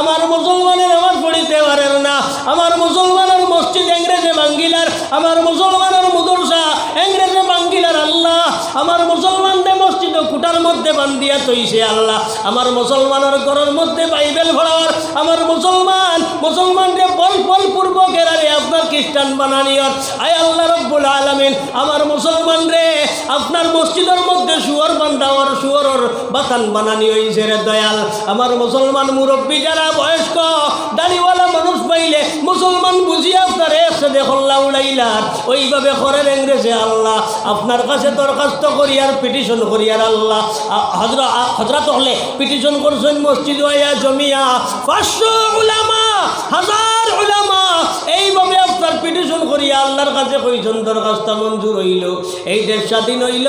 আমার মুসলমানের নামাজ পড়িতে পারেন না, আমার মুসলমানের মসজিদ ইংরেজে ভাঙ্গিলার, আমার মুসলমানের মুদরসা ইংরেজে ভাঙ্গিলার আল্লাহ, আমার মুসলমানদের মসজিদ কুটার মধ্যে বান্ধিয়া তৈছে আল্লাহ, আমার মুসলমানের ঘরের মধ্যে বাইবেল ভরাওয়ার, আমার মুসলমানকে বলপূর্বক এরারে আপনার খ্রিস্টান বানানিয়র, আয় আল্লাহ রব্বুল আলামিন আমার মুসলমান রে আপনার মসজিদের মধ্যে শুয়োর বান্ধাওয়ার শুয়োরের বাতান বানানি হয়েছে রে দয়াল। আমার মুসলমান মুরব্বী যারা বয়স্ক দাড়িওয়ালা মানুষ পাইলে মুসলমান বুঝিয়ে আপনার একসাথে হল্লা উড়াইলার ওইভাবে করেন ইংরেজে আল্লাহ, আপনার কাছে দরখাস্ত করিয়ার পিটিশন করিয়ার আল্লাহ, হজরত হলে পিটিশন করছেন মসজিদ হইয়া জমিয়া 500 উলামা 1000 উলামা এইভাবে আপনার পিটিশন করিয়া আল্লাহর কাছে কইছেন দরখাস্ত মঞ্জুর হইল, এই দেশ স্বাধীন হইল।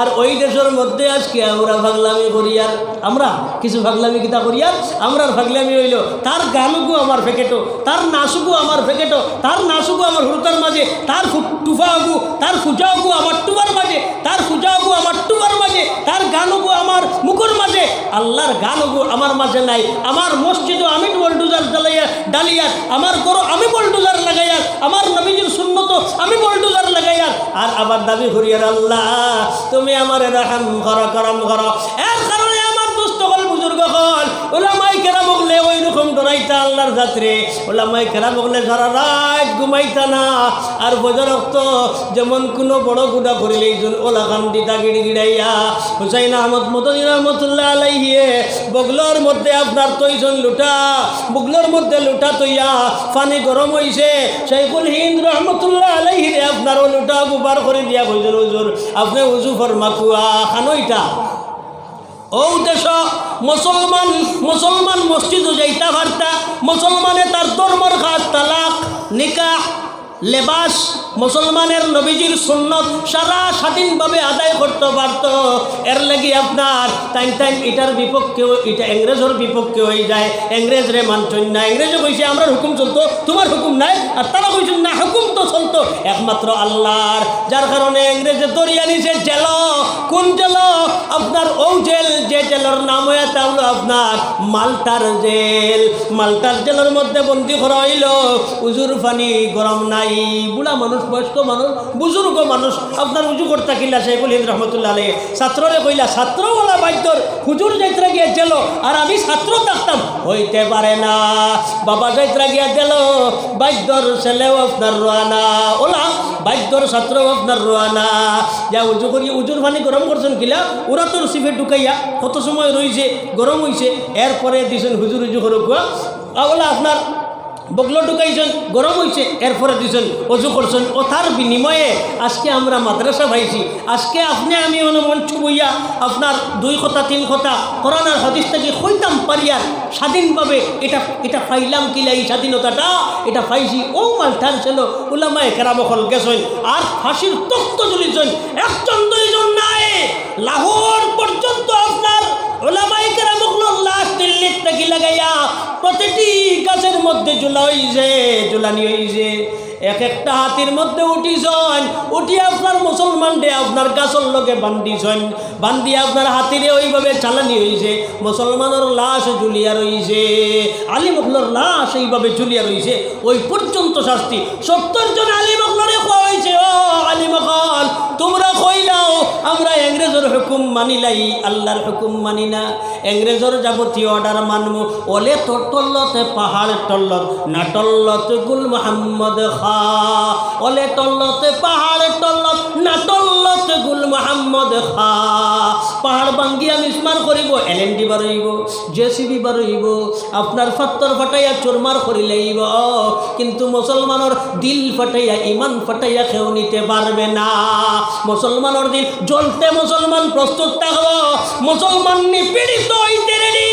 আর ওই দেশের মধ্যে আজকে আমরা ভাগলামি করিয়ার, আমরা কিছু ভাগলামি কিতা করিয়ার, আমরার ভাগলামি হইল তার গানুকু আমার ফেকেটো, তার নাচুকু আমার ফেকেটো, তার নাচুকু আমার হুরতার মাঝে, তার টুফাগু তার ফুজাগু আমার টুবার মাঝে, তার ফুজাগু আমার টুবার মাঝে, তার গানুকু আমার মুখের মাঝে, আল্লাহর গানুকু আমার মাঝে নাই। আমার মসজিদও আমি বলডুজার ডালিয়ার, আমার করো আমি বলডুজার লাগাইয়ার, আমার নবীজির সুন্নত আমি বলডুজার লাগাইয়ার, আর আবার দাবি করিয়ার আল্লাহ তুমি আমার রহম করো করম করো। এর কারণে আমার দুস্থ হল বুজুর্গ হল ওলামাই কেরাম হলে ওই রকম ডরাইতা আল্লাহর যাত্রে, ওলামাই কেরাম হলে সারা রাত ঘুমাইতা না, আর বজর রক্ত যেমন কোনো বড় গুড়া করিলে ওলা খান দিতা গিড়ি গিড়াইয়া হুসাইন আহমদ মদনী রহমতুল্লাহ আলাইহিয়ে বগলোর মধ্যে আপনার তৈজন লুটা, বগলোর মধ্যে লুটা তৈয়া পানি গরম হইছে, শাইখুল হিন্দ রহমতুল্লাহ আলাইহি আপনার ও লুটা গুবার করে দিয়া কইছেন হুজুর আপনি উজু ফরমাকুয়া খানইটা। ও দেশ মুসলমান মসজিদও যাইতা পারতা, মুসলমানে তার ধর্মর খাত তালাক নিকাহ লেবাস মুসলমানের নবীজির সুন্নত সারা স্বাধীনভাবে আদায় করতে পারত। এর লাগি আপনার টাইম এটার বিপক্ষেও এটা ইংরেজের বিপক্ষে হয়ে যায়, ইংরেজ রে মানছেন না, ইংরেজে কইছে আমরা হুকুম চলতো তোমার হুকুম নাই, আর তারা কইছেন না হুকুম তো চলতো একমাত্র আল্লাহর, যার কারণে ইংরেজে দরিয়া নিছে জেল। কোন জেল? আপনার ও জেল যে জেলের নাম হয়ে তা হলো আপনার মাল্টার জেল। মাল্টার জেলের মধ্যে বন্দি করা হইল, উজুর পানি গরম নাই, বুড়া মানুষ বয়স্ক মানুষ বুজুর্গ মানুষ আপনার উজু করতে কিল্লা শাইখুল হিন্দ রহমতুল্লাহ আলাইহি ছাত্ররে কইলা ছাত্রওয়ালা বাইদর হুজুর যাইত্রা গিয়া গেল আর আমি ছাত্র থাকতাম, হইতে পারে না, বাবা যাইত্রা গিয়া গেল বাইদর ছেলেও আপনার রোয়ানা, ওলা বাইদর ছাত্র আপনার রোয়ানা, যা উজু করি উজুর পানি গরম করছেন কিলা ওরা তোর সিফে ঢুকাইয়া কত সময় রয়েছে গরম হয়েছে, এরপরে দিয়েছেন হুজুর উজু করুক, ওলা আপনার বগলো ঢুকাইছেন গরম হয়েছে, এরপরে দিয়েছেন অজু করছেন। ও তার বিনিময়ে আজকে আমরা মাদ্রাসা পাইছি, আজকে আপনি আমি মঞ্চ বইয়া আপনার 2 কথা 3 কথা কোরআন আর হাদিস থেকে কইতাম পারিয়ার স্বাধীনভাবে এটা পাইলাম কিলা, এই স্বাধীনতাটা এটা পাইছি ও মালটার ছিল উলামায়ে কেরাম হল গেছেন আর ফাঁসির তখ্ত ঝুলিছেন, 1জন 2জন নাই, লাহোর পর্যন্ত আপনার উলামায়ে কেরাম হল লাশ দিল্লির থেকে লাগাইয়া প্রতিটি গাছের মধ্যে ঝুলানি হয়েছে, এক একটা হাতির মধ্যে উঠিছেন, উঠি আপনার মুসলমান ডে আপনার গাছের লগে বান্ধিছেন, বান্ধি আপনার হাতিরে ওইভাবে চালানি হয়েছে, মুসলমানের লাশ ঝুলিয়া রয়েছে, আলিমুল্লার লাশ এইভাবে ঝুলিয়া রয়েছে, ওই পর্যন্ত শাস্তি 70 জন আলিমুল্লারে খোয়া হয়েছে। ও আলিমুল তোমরা কইলাও আমরা ইংরেজের হুকুম মানিলাই, আল্লাহর হুকুম মানি না, ইংরেজের যাবতীয় অর্ডার মানবো, ওলে তোর টল্লতে পাহাড় টল্লত না টল্লত গুল মোহাম্মদ খা, ওলে টল্লতে পাহাড় টল্লত না টল্লত গুল মোহাম্মদ খা, পাহাড় ভাঙ্গিয়া মিসমার করিব, LND বারইব, JCB বারইব, আপনার ফাত্তর ফাটাইয়া চোরমার করিলেইব, কিন্তু মুসলমানের দিল ফাটাইয়া ইমান ফাটাইয়া কেউ নিতে পারবে না। মুসলমানের দিল জ্বলতে মুসলমান প্রস্তুত থাকব, মুসলমান নিপীড়িত হইতে রেডি,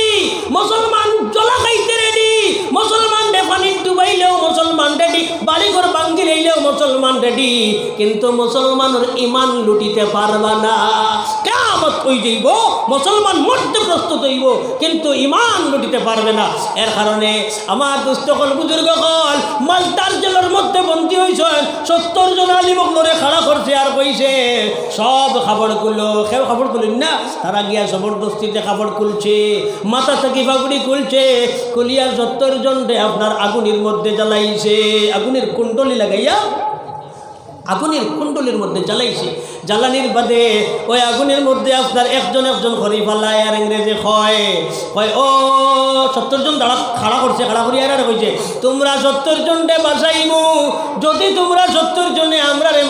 মুসলমান জ্বলা খাইতে রেডি, মুসলমান পানি ডুবাইলেও মুসলমান রেডি, বাড়িঘর ভাঙ্গি লইলেও মুসলমান মুসলমান রেডি, কিন্তু মুসলমানের ইমান লুটিতে পারবা না। কিয়ামত হই যাইব, মুসলমান মরতে প্রস্তুত হইব, কিন্তু ইমান লুটিতে পারবে না। এর কারণে আমার দুস্থ হল বুজুর্গ হল মালদার জেলার মধ্যে বন্দী হয়েছেন। 70 জন আলিমক লড়ে খাড়া করছে আর কইছে সব খাবার খুললো। কেউ খাবার খুলেন না, তারা গিয়া জবরদস্তিতে খাবার খুলছে, মাথা থেকে পাগুড়ি খুলছে, খুলিয়া 70 জন আপনার আগুনের মধ্যে জ্বালাইছে। আগুনের কুণ্ডলি লাগাইয়া আগুনের কুণ্ডলির মধ্যে জ্বালাইছে। জ্বালানির বাদে ওই আগুনের মধ্যে আপনার একজন একজন করে ফালায়। আর ইংরেজি কয় ও 70 জন দাঁড়া খাড়া করছে, খাড়া করিয়া আর কইছে তোমরা 70 জনটে বাঁচাইমু, যদি তোমরা 70 জনে আমরা রে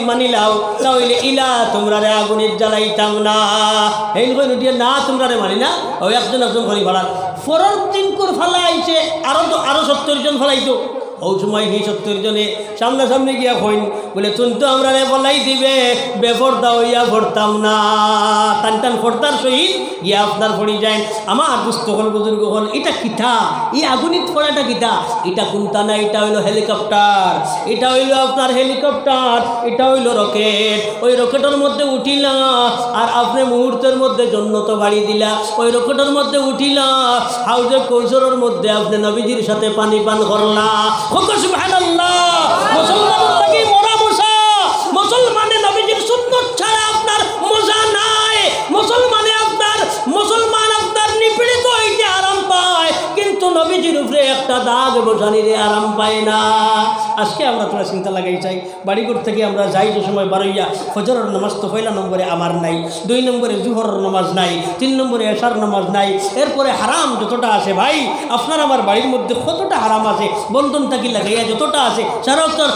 মানিলাও তাহলে ইলা তোমরা রে আগুনের জ্বালাইতাম না। এই কই উঠিয়ে না তোমরা রে মানি না, ওই একজন একজন করে ফালার ফরর তিন করে ফালাইছে। আরো 70 জন ফালাইতো। ওই সময় সেই 70 জনে সামনাসামনি গিয়া কইন বলে তুই তো আমরা রে বলাই দিবে, বেপরদা হইয়া ভরতাম না। টান টান ফর্দার সহিত গিয়া আপনার পড়ি যায়। আমার দুস্থ হল বুজুর্গ হল এটা কিতা, এই আগুনিত পড়াটা কিতা, এটা কোনটা না, এটা হইলো হেলিকপ্টার, এটা হইলো আপনার হেলিকপ্টার, এটা হইলো রকেট। ওই রকেটের মধ্যে উঠিলা আর আপনি মুহূর্তের মধ্যে জন্নত বাড়ি দিলা। ওই রকেটের মধ্যে উঠিলা, হাউজে কৌশলের মধ্যে আপনি নবীজির সাথে পানি পান করলা। সুবহানাল্লাহ। মুসলমানের লাগি মরা মশা, মুসলমানে নবীজির সুন্নাত ছাড়া আপনার মজা নাই। মুসলমান আপনার নিপীড়িত হইতে আরাম পায়, কিন্তু নবীজির উপরে একটা দাগ বসানিরে আরাম পায় না। আজকে আমরা তোরা চিন্তা লাগাই চাই, বাড়িঘর থেকে আমরা যাই যে সময় বারইয়া ফজরের নামাজ তো পয়লা নম্বরে আমার নাই, 2 নম্বরে জুহরের নামাজ নাই, 3 নম্বরে এশার নামাজ নাই। এরপরে হারাম যতটা আছে ভাই, আপনার আমার বাড়ির মধ্যে কতটা হারাম আছে, বন্ধন থাকি লাগাইয়া যতটা আছে সারা উত্তর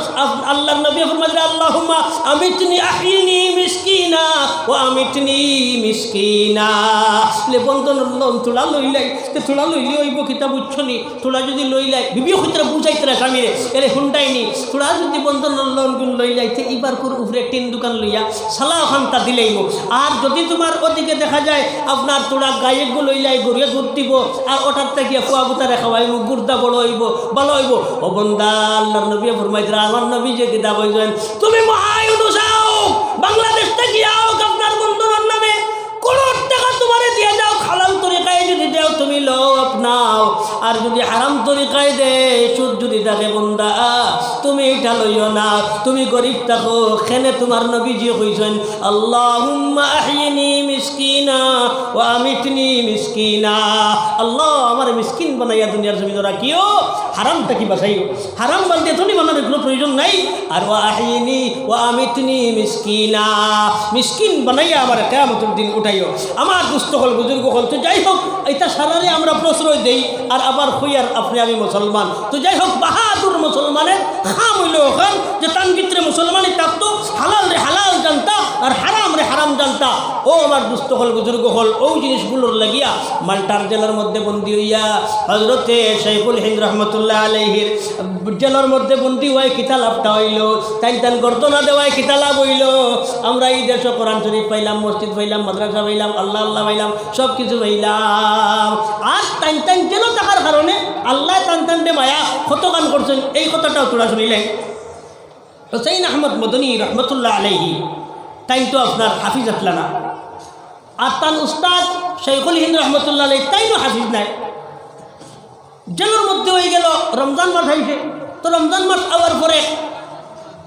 আল্লাহর নবী ফরমাইলেন আল্লাহুম্মা আমিতনি আহিনি মিসকিনা ওয়া আমিতনি মিসকিনা। লে বন্ধন লোন তোলা লইলাই, তে তোলা লইলে হইব কিতাব উচ্ছনি, তোলা যদি লইলাই বিবিও ক্ষেত্রে বুঝাইতে স্বামীরে এলে হুন্ডাইনি, তোলা যদি বন্ধন লোন গুণ লইলাইতে এবার করে উপরে টিন দোকান লইয়া সালা খান্তা দিলেইব। আর যদি তোমার ওদিকে দেখা যায় আপনার তোলা গায়ে গু লইলাই গড়িয়ে দুধ দিব, আর ওটার থেকে ফুয়া গুতারে খাওয়াইব, গুর্দা বড় হইব, ভালো হইব। ও বন্দা আল্লাহর নবী ফরমাইতরা আমার নবী যে কিতাব হইছেন তুমি মহায়ুদ্ধ যাও, বাংলাদেশ থেকে যাও আপনার বন্ধনের নামে কোন টাকা তোমারে দিয়ে যাও, হালাল তরিকায় যদি দাও তুমি লও আপনাও, আর যদি হারাম তরিকায় দে সুদ যদি থাকে বন্দা তুমি এটা লইও না। তুমি গরিব থাকো, খেনে তোমার নবীজি কইছেন আল্লাহুম্মা আহিনি মিসকিনা ওয়া আমিতনি মিসকিনা। আল্লাহ আমার মিসকিন বানাইয়া দুনিয়ার জমিনে রাখিও, হারামটা কি বাঁচাইও, হারাম বান্ধে তুমি বানানোর কোনো প্রয়োজন নাই। আর ওয়া আহিনি ওয়া আমিতনি মিসকিনা, মিসকিন বানাইয়া আমার কিয়ামতের দিন উঠাইও। আমার দুস্থ হল বুজুর্গ হল, তো যাই হোক এটা সারারে আমরা প্রশ্রয় দেই আর আবার হইয়ার আপনি আমি মুসলমান। তো যাই হোক বাহাদুর মুসলমানের খাম হইল ওখান যে তার ভিতরে মুসলমানই থাকতো, হালাল রে হালাল জানতা আর হারাম রে হারাম জানতা। ও আমার দুস্থ হল বুজুর্গ হল ওই জিনিসগুলোর লাগিয়া মাল্টার জেলার মধ্যে বন্দী হইয়া হজরতে শাইখুল হিন্দ রহমতুল্লাহ আলাইহির জেলার মধ্যে বন্দী হয়ে কিতা লাভটা হইল, তাই তান গর্দনা দেওয়ায় কিতা লাভ হইল। আমরা এই দেশ কোরআন শরীফ পাইলাম, মসজিদ পাইলাম, মাদ্রাসা পাইলাম, আল্লাহ আল্লাহ পাইলাম, সব কিছু পাইলাম। আর টান টান যেন থাকার কারণে আল্লাহ টান টান দে মায়া কত গান করছেন, এই কথাটাও তোরা শুনিলেন। হুসাইন আহমদ মদনী রহমতুল্লাহ আলাইহি তাই তো আপনার হাফিজ আতলানা, আর তার উস্তাদ শাইখুল হিন্দ রহমতুল্লাহ আলাইহি তাইও হাফিজ নাই। জেলের মধ্যে হয়ে গেল রমজান মাস হয়েছে, তো রমজান মাস আওয়ার পরে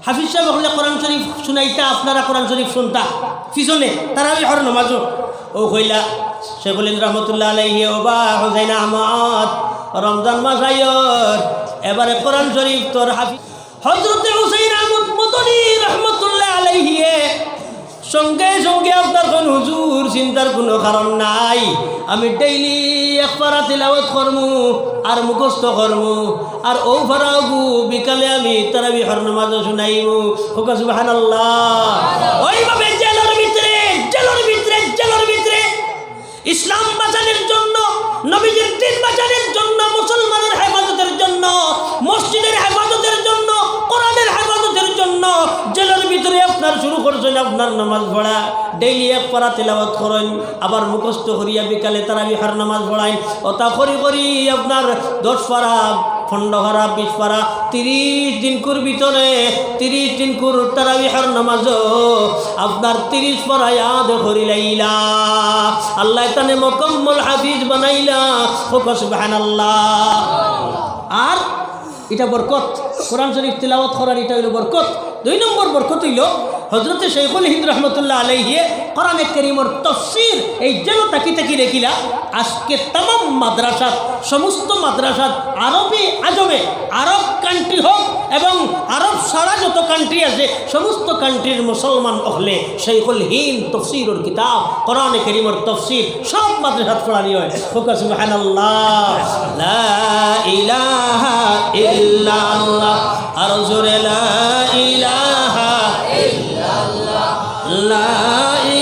হাফিজ সাহেব হলে কোরআন শরীফ শুনাইতা, আপনারা কোরআন শরীফ শুনতা পিছনে তারাবি হর নামাজও। ও কইলা শাইখুল হিন্দ রহমতুল্লাহ আলাইহি ও বা হুসাইন আহমদ রমজান মাস আইয়র এবারে কোরআন শরীফ তোর হাফিজ হযরত হুসাইন আহমদ মদনী রহমতুল্লাহ আলাইহি সঙ্গে সঙ্গে আপনার কোন হুজুর চিন্তার কোনো কারণ নাই, আমি ডেইলি এক পারা তিলাওয়াত করমু আর মুখস্থ করমু, আর ও ফারাগু বিকালে আমি তারাবিহর নামাজ শুনাইমু। হোকা সুবহানাল্লাহ। ওইভাবে জেলার ভিতরে ইসলাম বাঁচানোর জন্য, নবীজির দিন বাঁচানোর জন্য, মুসলমানের হেফাজতের জন্য, মসজিদের হেফাজতের জন্য, কোরআনের হেফাজতের জন্য জেলার ভিতরে আপনার শুরু করছেন আপনার নামাজ পড়া। ডেইলি এক পারা তেলাওয়াত করেন, আবার মুখস্থ করিয়া বিকালে তারাবিহর নামাজ পড়াইন। ওটা করি আপনার 10 পারা খণ্ডহারা 20 পারা 30 দিন কুর ভিতরে 30 দিন কুর তারাবিহর নামাজ আপনার 30 পারা ইয়াদ করিলাইলা আল্লাহ তানে মুকম্মল হাফিজ বানাইলা সুবহানাল্লাহ। আর এটা বরকত কোরআন শরীফ তিলাওয়াত করার এটা হইল বরকত। 2 নম্বর বরকত হইল হযরতে শাইখুল হিন্দ রহমতুল্লাহ আলাইহি কোরআনে কারীমের তাফসীর এই যেন তাকি তাকি রেখিলা আজকে तमाम মাদ্রাসাত সমস্ত মাদ্রাসাত আরবি আজমে আরব কান্ট্রি হোক এবং আরব ছাড়া যত কান্ট্রি আছে সমস্ত কান্ট্রির মুসলমান হলে শাইখুল হিন্দ তাফসীরের কিতাব কোরআনে কারীমের তাফসীর সব মাদ্রাসাত পড়ানি হয়। সুবহানাল্লাহ লা ইলাহা ইল্লাল্লাহ আর জোরে লা ইলাহা ইল্লাল্লাহ লা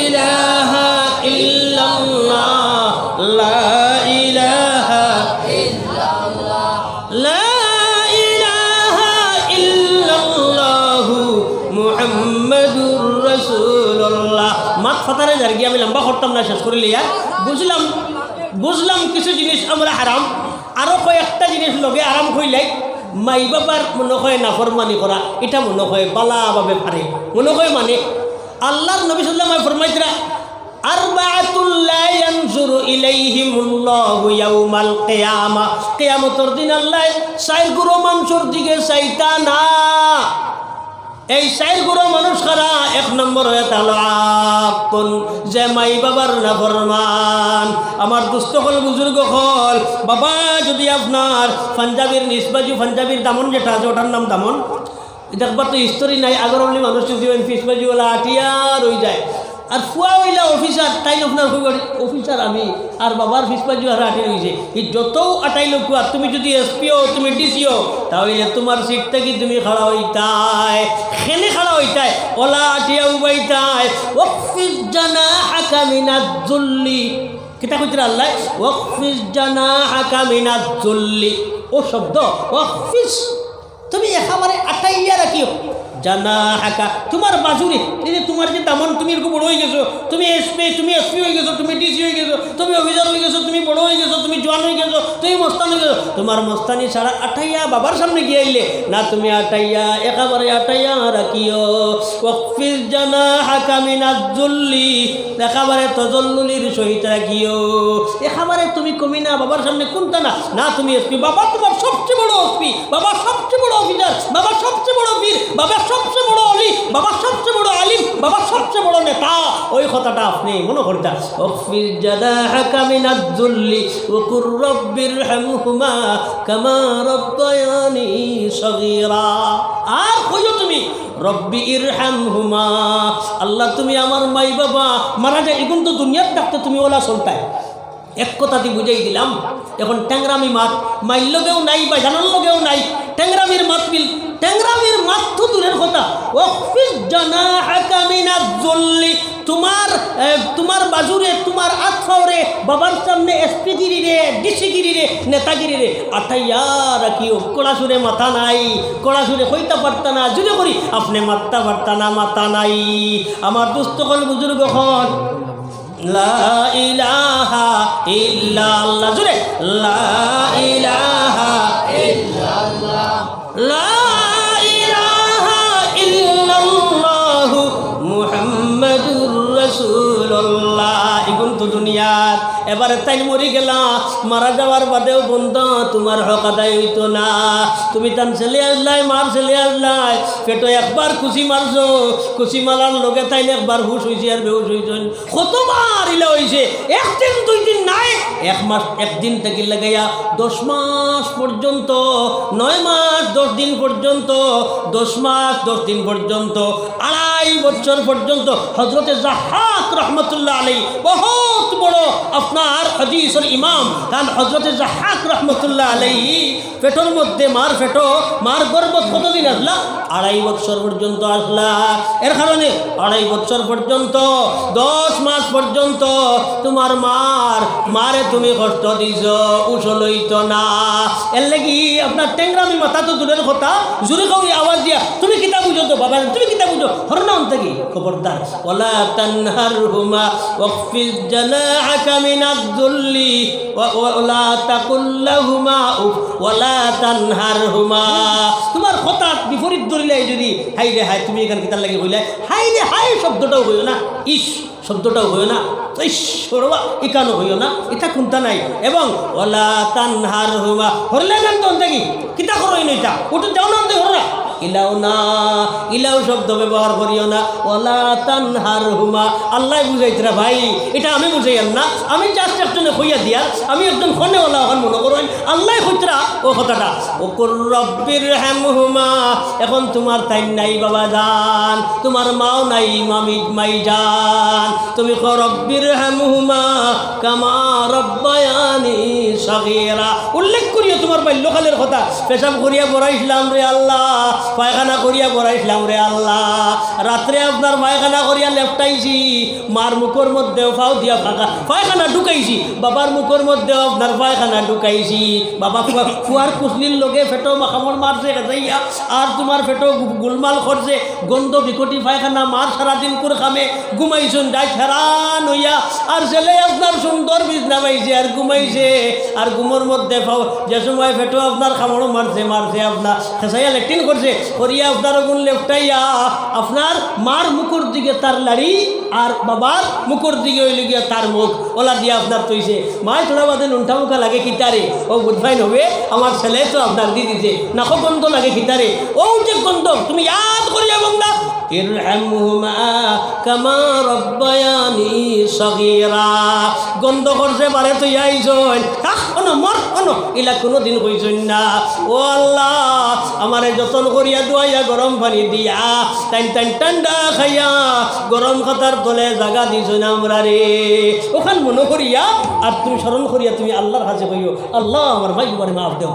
ইলাহা ইল্লাল্লাহ লা ইলাহা ইল্লাল্লাহ লা ইলাহা ইল্লাল্লাহ মুহাম্মাদুর রাসূলুল্লাহ। মাত ফাতারে জারগি আমি লম্বা করতাম না, শেষ করে লিয়া বুঝলাম কিছু জিনিস আমরা হারাম, আরো কয়েকটা জিনিস লগে আরাম হইলাই মাই বাবার মনে হয় নাফরমানি করা এটা মনে হয় বালাভাবে পারে মনে হয় মানে আল্লাহর নবী সাল্লাল্লাহু আলাইহি ওয়াসাল্লাম ফরমাইতরা আরবাআতুল লা ইয়ানজুরু ইলাইহিমুল্লাহু ইয়াউমাল কিয়ামা কিয়ামতের দিন আল্লাহ চার গুরু মানুষের দিকে চাইতা না। এই চার গুরু মানুষ খারা 1 নম্বর হয়ে তাহলে আপন যে মাই বাবার নাফরমান। আমার দুস্থ হল বুজুর্গ হল বাবা যদি আপনার পাঞ্জাবির নিসবাজু পাঞ্জাবির দামন যেটা আছে ওটার নাম দামন দেখবার তো হিস্টোরি নাই আগর অমনি মানুষ যদি ফিসবাজিওয়ালা আটিয়ার হয়ে যায় আর ফুয়া হইলা অফিসার তাই আপনার অফিসার আমি আর বাবার ফিসবাজি আর আটি রয়েছে এই যত আটাইল কুয়া তুমি যদি এসপিও তুমি ডিসিও তাহলে তোমার সিট থেকে তুমি খাড়া হইতাই খেনে খাড়া হইতাই ওলা আটিয়া উবাইতাই ওয়াকফিজ জানাহাকা মিনাজ যুল্লি কিতা কইতরা আল্লাহ ওয়াকফিজ জানাহাকা মিনাজ যুল্লি ও শব্দ ওয়াকফিজ তুমি একেবারে আটাইয়া রাখিও জানা হাকা তোমার বাজুরে এই যে তোমার যে দামন তুমি এরকম বড় হয়ে গেছো তুমি এসপি হয়ে গেছো তুমি ডিসি হয়ে গেছো তুমি অফিসার হয়ে গেছো তুমি বড় হয়ে গেছো তুমি জওয়ান হয়ে গেছো তুমি মস্তান হয়ে গেছো তোমার মস্তানি ছাড়া আটাইয়া বাবার সামনে গিয়ে আইলে না তুমি আটাইয়া একেবারে আটাইয়া রাখিও ওয়াকফিজ জানা হাকা মিনাজ যুল্লি একেবারে তজল্লুলির সহিত রাখিও একেবারে তুমি কমি না বাবার সামনে কোনটা না না তুমি এসপি বাবা তোমার সবচেয়ে বড় এসপি বাবা সবচেয়ে বড় অফিসার বাবা সবচেয়ে বড় বীর বাবা সবচেয়ে বড় অলি বাবা সবচেয়ে বড় আলিম বাবা সবচেয়ে বড় নেতা ওই কথাটা আপনি মনে করতেন ওয়াকফিজ জানাহাকা মিনাজ যুল্লি ওয়া কুর রাব্বিরহামহুমা কামা রাব্বায়ানি সগীরা। আর কইও তুমি রব্বি ইরহামহুমা আল্লাহ তুমি আমার মাই বাবা মারা যায় এখন তো দুনিয়ার থাকতে তুমি ওলা চলতায় এক কথাতে বুঝাই দিলাম। এখন ট্যাংরামি মাত মাইল লগেও নাই বা জানার লগেও নাই ট্যাংরামির মাত বিল ট্যাংরামির মাত তো দূরের কথা ওয়াকফিজ জানাহাকা মিনাজ যুল্লি তোমার বাজুরে তোমার আত্মারে বাবার সামনে এসপি গিরি রে ডিসি গিরি রে নেতাগিরি রে আঠাইয়া রাখিও কড়া সুরে মাথা নাই কড়া সুরে হইতে পারতা না জুড়ে করি আপনি মাত্তা পারতা না মাথা নাই। আমার দুস্থ হল বুজুর্গ হন লা ইলাহা ইল্লাল্লাহ জুড়ে লা ইলাহা ইল্লাল্লাহ লা ইলাহা ইল্লাল্লাহ মুহাম্মাদুর রাসূলুল্লাহ। এখন তো দুনিয়ার এবারে তাই মরি গেলা মারা যাওয়ার বাদেও বন্ধ তোমার হক আদায় হইতো না। তুমি তান ছেলে আসলাই মার ছেলে আসলাই পেটো একবার খুশি মারছো খুশি মারার লগে তাইলে একবার হুশ হয়েছে আর বেহুশ হয়েছেন কতবার ইলে হয়েছে 1 দিন 2 দিন নাই 1 মাস 1 দিন থেকে লাগাইয়া 10 মাস পর্যন্ত 9 মাস 10 দিন পর্যন্ত 10 মাস 10 দিন পর্যন্ত 2.5 বছর পর্যন্ত হযরতে যাহাক রহমতুল্লাহ আলাইহি বহুত বড় আপনার হাদিসের ইমাম কারণ হযরতে যাহাক রহমতুল্লাহ আলাইহি পেটোর মধ্যে মার গর্ভ কতদিন আসলা 2.5 বছর পর্যন্ত আসলা। এর কারণে 2.5 বছর পর্যন্ত 10 মাস পর্যন্ত তোমার মারে তুমি কষ্ট দিছ উছলইত না। এর লাগি আপনার ট্যাংরামি মাথা তো দূরের কথা জোরে কই আওয়াজ দিয়া তুমি কিতা বুঝো তো বাবা তুমি কিতা বুঝো হরনাম থেকে খবরদার ওয়ালা তানহারহুমা ওয়াকফিজ জানাহাকা মিনাদ যুল্লি ওয়ালা তাকুল লাহুমা উফ ওয়ালা তানহারহুমা। তোমার হঠাৎ বিপরীত ধরিলে যদি হাই রে হাই, তুমি এখানে কিতার লাগে হইলে হাই রে হাই শব্দটাও হইও না, ইস শব্দটাও হইও না, ঈশ্বরবা ইকানো হইও না, এটা কোনটা নাই। এবং ওলা তানহারহুমা হরলে গান তো দেখি কিতা করো এটা ওটা যাও না হরা ইলাও না, ইলাও শব্দ ব্যবহার করিও না। ওলা তানহারহুমা আল্লাহ বুঝাইতরা ভাই, এটা আমি বুঝাইয়ান না, আমি জাস্ট একজনে হইয়া দিয়ার, আমি একজন ফোনেওয়ালা এখন মনে করুন আল্লাহ হইতরা ও কথাটা। ও কুর রব্বির হামহুমা, এখন তোমার তাই নাই বাবা জান, তোমার মাও নাই মাই জান, তুমি কো রব্বির হামহুমা কামা রব্বায়ানি সগীরা। উল্লেখ করিও তোমার বাল্যকালের কথা, পেশাব করিয়া পড়াইছিলাম রে আল্লাহ, পায়খানা করিয়া পড়াইছিলাম রে আল্লাহ, রাত্রে আপনার পায়খানা করিয়া লেফটাইছি, মার মুখের মধ্যেও ফাও দিয়া ফাঁকা পায়খানা ঢুকাইছি, বাবার মুখের মধ্যেও আপনার পায়খানা ঢুকাইছি, বাবা কুয়ার কুসলির লোকে ফেটো মাখামর মারছে যাইয়া, আর তোমার ফেটো গুলমাল করছে, গন্ধ বিকটি পায়খানা মার সারাদিন করে খামে ঘুমাইছুন যাই ফেরান হইয়া, আর ছেলে আপনার সুন্দর বিছনা পাইছে আর ঘুমাইছে, আর ঘুমোর মধ্যে যে সময় ফেটো আপনার খামড় মারছে আপনার খেসাইয়া লেট্রিন করছে করিয়া আপনার গুণ লেফটাইয়া আপনার মার মুখের দিকে তার লাড়ি আর বাবার মুখের দিকে হইলে গিয়া তার মুখ ওলা দিয়া আপনার তৈছে। মায় থোড়া বাদে নুনটা মুখা লাগে খিতারে, ও বুধবাইন হবে আমার ছেলে তো আপনার দিয়ে দিছে, নাকো গন্ধ লাগে খিতারে, ও যে গন্ধ তুমি ইয়াদ করিয়া বন্ধা ইরহামহুমা কামা রব্বায়ানি সগীরা। গন্ধ করছে বারে তো আইছন অনো মর অনো ইলা কোনোদিন কইছন না। ও আল্লাহ আমারে যতন করিয়া দুয়াইয়া গরম পানি দিয়া টাইন টাইন ঠান্ডা খাইয়া গরম খাতার তলে জাগা দিছন আমরা রে, ওখান মনে করিয়া আর তুমি স্মরণ করিয়া তুমি আল্লাহর কাছে কইও আল্লাহ আমার ভাই মাফ দেও।